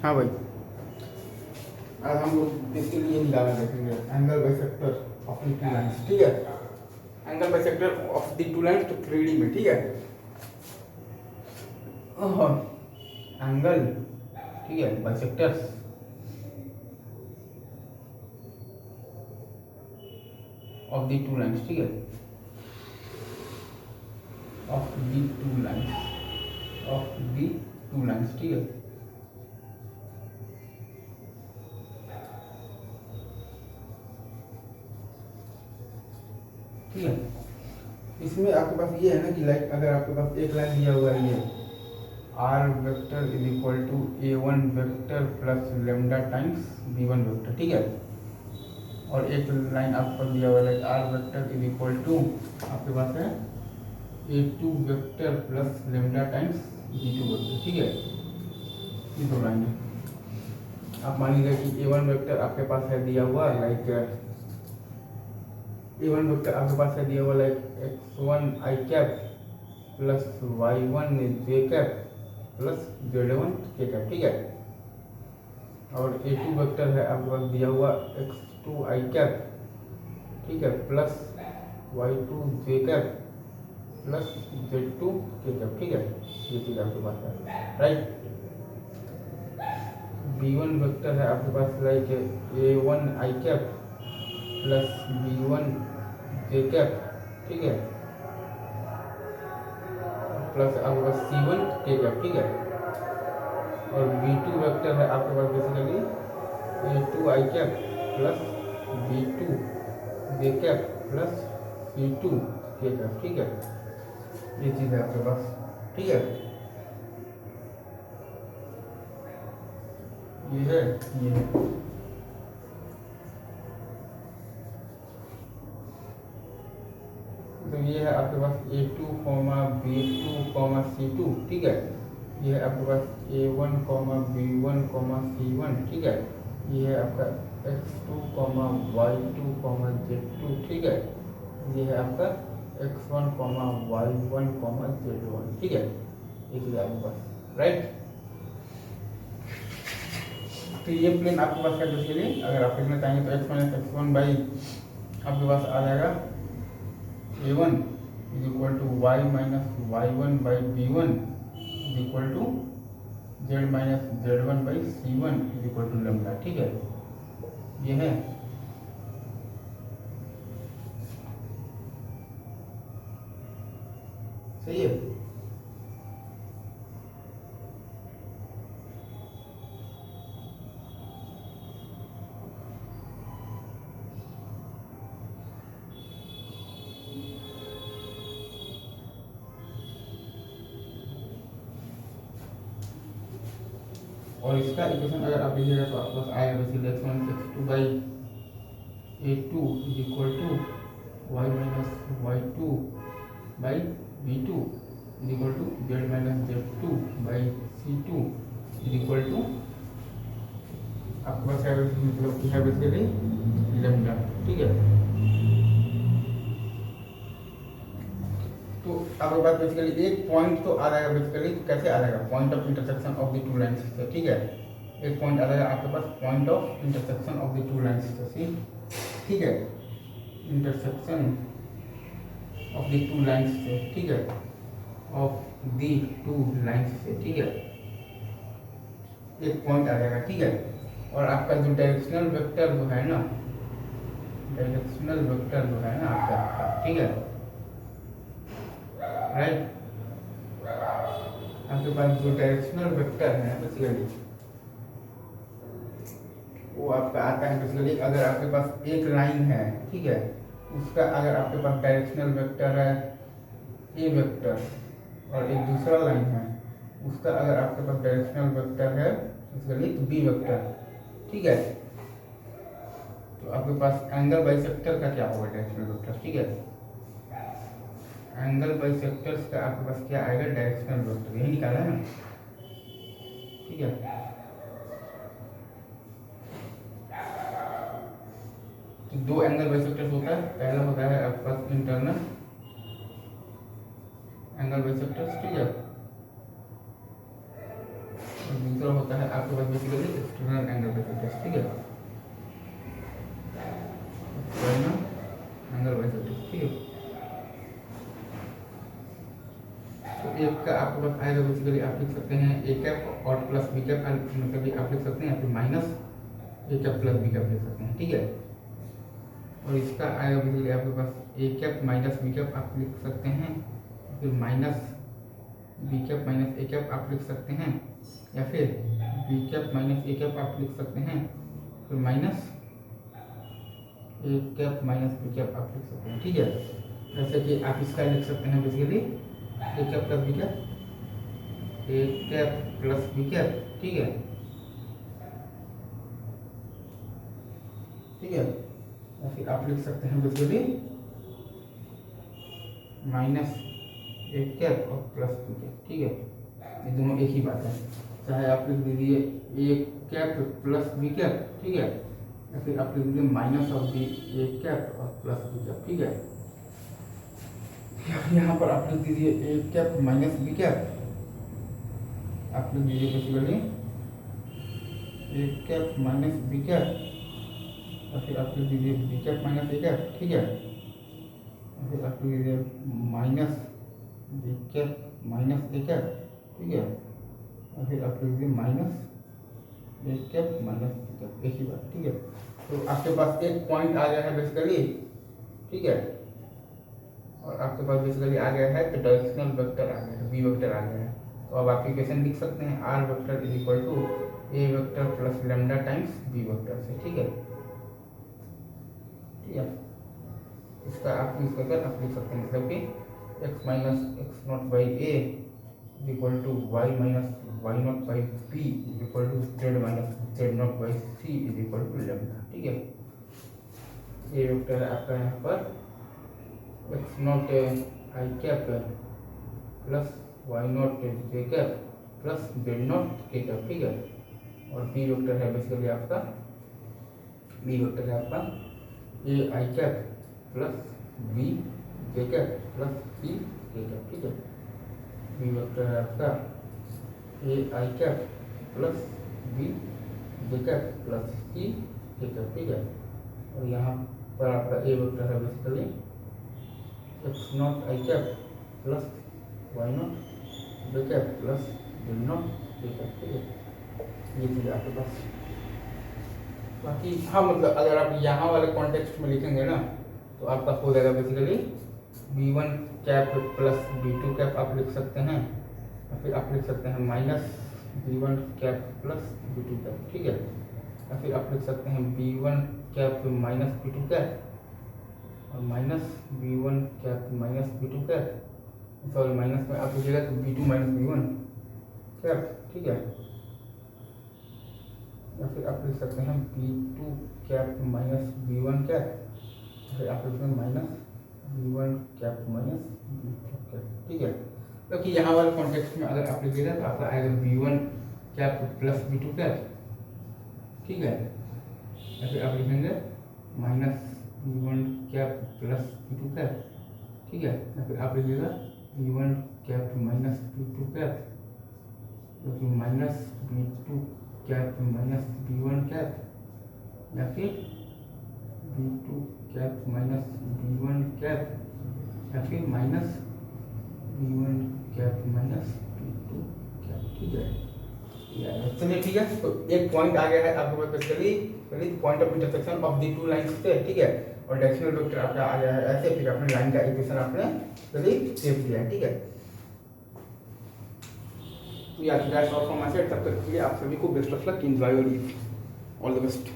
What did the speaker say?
हाँ भाई, आज हम लोग बेसिकली ये निकालना देखेंगे angle bisector of the two lines, ठीक है। Angle bisector of the two lines तो 3D में, ठीक है। एंगल, ठीक है, bisectors of the two lines, ठीक है, of the two lines, of the two lines, ठीक है। ठीक है, इसमें आपके पास ये है ना कि लाइक अगर आपके पास एक लाइन दिया हुआ है, ये R vector is equal to A1 vector plus lambda times B1 vector, ठीक है। और एक लाइन आपको दिया हुआ है like R vector is equal to आपके पास है A2 vector plus lambda times B2 vector, ठीक है। ये दो लाइन है। आप मान लीजिए कि A1 वेक्टर आपके पास है दिया हुआ लाइक A1 वेक्टर आपके पास है दिया हुआ like x1 i cap plus y1 j cap plus z1 k cap, ठीक है। और A2 वेक्टर है आपके पास दिया हुआ x2 i कैप, ठीक है, plus y2 j cap plus z2 k cap, ठीक है। ये चीज़ आपके पास है, राइट। B1 वेक्टर है आपके पास like A1 i cap plus B1 j cap, ठीक है, प्लस आपके पास C1 k कैप, ठीक है। और B2 वेक्टर है आपके पास basically A2 i cap plus B2 j cap plus C2 k cap, ठीक है। ये चीज़ है आपके पास, ठीक है। ये है, ये है। तो ये है आपके पास A2, B2, C2, ठीक है। ये है आपके पास A1, B1, C1, ठीक है। ये है आपका x2, y2, z2, ठीक है। ये है आपका x1, y1, z1, ठीक है। ये चीज़ आपके पास, राइट। तो ये प्लेन आपके पास है बेसिकली, अगर आप लिखना चाहेंगे तो x माइनस x1 बाई आपके पास आ जाएगा A1 is equal to y minus y1 by B1 is equal to z minus z1 by C1 is equal to lambda, ठीक है। ये है, सही है। और इसका इक्वेशन अगर आप लीजिएगा तो आपके पास आएगा basically x1 x2 by A2 is equal to y minus y2 by B2 is equal to z minus z2 by C2 is equal to आपके पास है मतलब कि है बेसिकली लेमडा, ठीक है। तो आपके पास बेसिकली एक पॉइंट तो आ जाएगा बेसिकली, तो कैसे आ जाएगा, point of intersection of the two lines से, ठीक है। एक पॉइंट आ जाएगा आपके पास point of intersection of the two lines से, ठीक है। Intersection of the two lines से, ठीक है, ऑफ द टू लाइन्स से, ठीक है। एक पॉइंट आ जाएगा, ठीक है। और आपका जो डायरेक्शनल वेक्टर जो है ना, डायरेक्शनल वेक्टर जो है ना आपका, ठीक है, राइट। आपके पास जो डायरेक्शनल वेक्टर है बेसिकली वो आपका आता है बेसिकली, अगर आपके पास एक लाइन है, ठीक है, उसका अगर आपके पास डायरेक्शनल वेक्टर है ए वेक्टर और एक दूसरा लाइन है उसका अगर आपके पास डायरेक्शनल वेक्टर है बेसिकली तो बी वेक्टर, ठीक है। तो आपके पास एंगल बाइसेक्टर का क्या होगा डायरेक्शनल वेक्टर, ठीक है। एंगल बाइसेक्टर्स का आपके पास क्या आएगा डायरेक्शनल वेक्टर, यही निकाला है ना, ठीक है। तो दो एंगल बाइसेक्टर्स होता है, पहला होता है आपके पास इंटरनल एंगल बाइसेक्टर्स, ठीक है, और दूसरा दूसरा होता है आपके पास बेसिकली एक्सटर्नल एंगल बाइसेप्टस, ठीक है, एंगल बाइसेप्टस, ठीक है। तो एक का आपके पास आएगा बेसिकली आप लिख सकते हैं ए कैप और प्लस बी कैप, मतलब आप लिख सकते हैं या फिर minus A cap plus B cap लिख सकते हैं, ठीक है। और इसका आएगा बेसिकली आपके पास ए कैप माइनस बी कैप आप लिख सकते हैं, फिर minus B cap minus A cap आप लिख सकते हैं, या फिर B cap minus A cap आप लिख सकते हैं, फिर minus A cap minus B cap आप लिख सकते हैं, ठीक है। जैसे कि आप इसका लिख सकते हैं basically A cap plus B cap, A cap plus B cap, ठीक है, ठीक है। या फिर आप लिख सकते हैं बेसिकली माइनस ए कैप और प्लस बी कैप, ठीक है, ये दोनों एक ही बात है। चाहे आप लिख दीजिए A cap plus B cap, ठीक है, या फिर आप लिख दीजिए minus of B A cap और प्लस बी कैप, ठीक है। यहाँ पर आप लिख दीजिए A cap minus B cap, आप लिख दीजिए basically A cap minus B cap, या फिर आप लिख दीजिए B cap minus A cap, ठीक है, या फिर आप लिख दीजिए minus B cap minus A cap, ठीक है, या फिर आप लिख दीजिए minus A cap minus B cap, एक ही बात, ठीक है। तो आपके पास एक पॉइंट आ गया है बेसिकली, ठीक है, और आपके पास बेसिकली आ गया है तो डायरेक्शनल वेक्टर आ गया है, बी वेक्टर आ गया है। तो अब आप इक्वेशन लिख सकते हैं R vector is equal to A vector plus lambda times B vector से, ठीक है, ठीक है। इसका आप यूज करके आप लिख सकते हैं, मतलब कि x minus x not by A is equal to y minus y not by B is equal to z minus z not by C is equal to lambda, ठीक है। ये वेक्टर है आपका यहाँ पर x not I cap plus Y not J cap plus Z not K cap, ठीक है। और बी वेक्टर है बेसिकली आपका, बी वेक्टर है आपका A I cap plus B J cap plus C K cap, ठीक है। बी वेक्टर है आपका A I cap plus B J cap plus C K cap, ठीक है। और यहाँ पर आपका ए वेक्टर है basically X not I cap plus Y naught B cap plus Z not K cap, ठीक है। ये चीज़ आपके पास। बाकी हाँ, मतलब अगर आप यहाँ वाले कॉन्टेक्स्ट में लिखेंगे ना तो आपका हो जाएगा basically b1 cap plus b2 cap आप लिख सकते हैं, या फिर आप लिख सकते हैं minus b1 cap plus b2 cap, ठीक है, या फिर आप लिख सकते हैं b1 cap minus b2 cap और minus b1 cap minus b2 cap, sorry minus में आप लिखिएगा तो b2 माइनस b1 कैप, ठीक है, या फिर आप लिख सकते हैं b2 cap minus b1 cap, फिर आप लिख सकते हैं minus b1 cap minus b2 cap, ठीक है। क्योंकि यहाँ वाले कॉन्टेक्स्ट में अगर आप लिखिएगा तो आपका आएगा b1 cap plus b2 cap, ठीक है, या फिर आप लिखेंगे minus b1 cap plus b2 cap, ठीक है, या फिर आप लिखिएगा b1 cap minus b2 cap, या फिर minus b2 cap minus b1 cap, या फिर b2 cap minus b1 cap, या फिर minus b1 cap minus b2 cap, ठीक है। चलिए ठीक है, तो एक पॉइंट आ गया है आपके पास basically point of intersection of the two lines से, ठीक है, और डायरेक्शनल वेक्टर आपका आ गया है ऐसे, फिर अपने लाइन का इक्वेशन आपने चलिए सेव किया है, ठीक है। तो यार that's all from my side, तब तक के लिए आप सभी को best of luck, enjoy your eve, all the best.